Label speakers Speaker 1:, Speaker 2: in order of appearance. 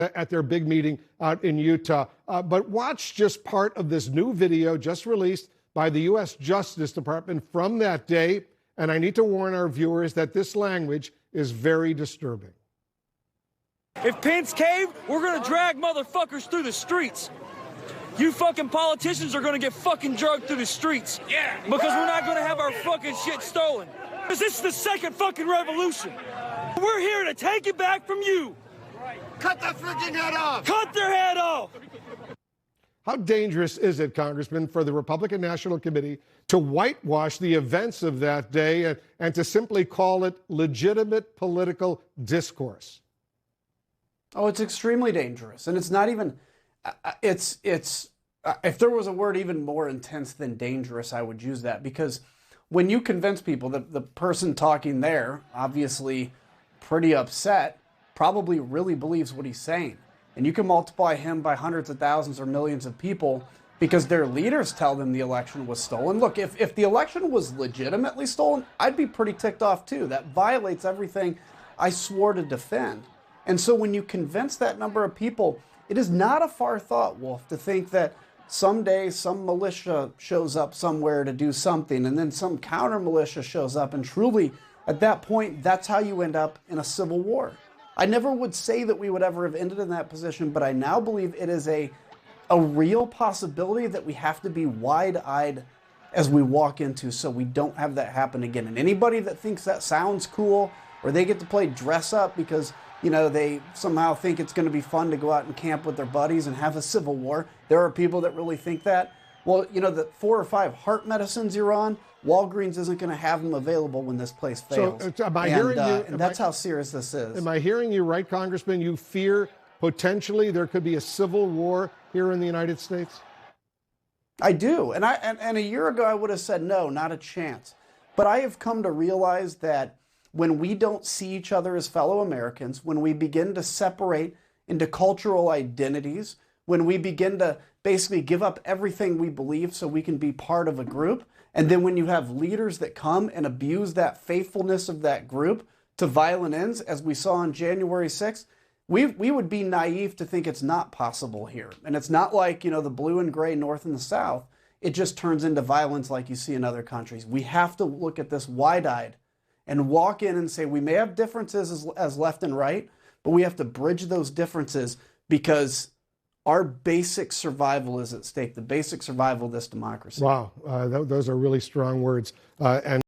Speaker 1: at their big meeting out in Utah. But watch just part of this new video just released by the U.S. Justice Department from that day. And I need to warn our viewers that this language is very disturbing.
Speaker 2: If Pence cave, we're going to drag motherfuckers through the streets. You fucking politicians are going to get fucking drugged through the streets. Yeah. Because we're not going to have our fucking shit stolen. Because this is the second fucking revolution. We're here to take it back from you.
Speaker 3: Cut that freaking head off.
Speaker 2: Cut their head off.
Speaker 1: How dangerous is it, Congressman, for the Republican National Committee to whitewash the events of that day and to simply call it legitimate political discourse?
Speaker 4: Oh, it's extremely dangerous. And it's not even, if there was a word even more intense than dangerous, I would use that. Because when you convince people that the person talking there, obviously pretty upset, probably really believes what he's saying. And you can multiply him by hundreds of thousands or millions of people because their leaders tell them the election was stolen. Look, if the election was legitimately stolen, I'd be pretty ticked off too. That violates everything I swore to defend. And so when you convince that number of people, it is not a far thought, Wolf, to think that someday some militia shows up somewhere to do something, and then some counter militia shows up, and truly, at that point, that's how you end up in a civil war. I never would say that we would ever have ended in that position, but I now believe it is a real possibility that we have to be wide-eyed as we walk into so we don't have that happen again. And anybody that thinks that sounds cool, or they get to play dress up because, you know, they somehow think it's going to be fun to go out and camp with their buddies and have a civil war. There are people that really think that. Well, you know, the 4 or 5 heart medicines you're on, Walgreens isn't going to have them available when this place fails.
Speaker 1: So am I hearing you?
Speaker 4: And that's how serious this is.
Speaker 1: Am I hearing you right, Congressman? You fear potentially there could be a civil war here in the United States?
Speaker 4: I do. And a year ago I would have said no, not a chance. But I have come to realize that when we don't see each other as fellow Americans, when we begin to separate into cultural identities, when we begin to basically give up everything we believe so we can be part of a group, and then when you have leaders that come and abuse that faithfulness of that group to violent ends, as we saw on January 6th, we would be naive to think it's not possible here. And it's not like, you know, the blue and gray North and the South. It just turns into violence like you see in other countries. We have to look at this wide-eyed and walk in and say we may have differences as left and right, but we have to bridge those differences because our basic survival is at stake, the basic survival of this democracy.
Speaker 1: Wow, those are really strong words. And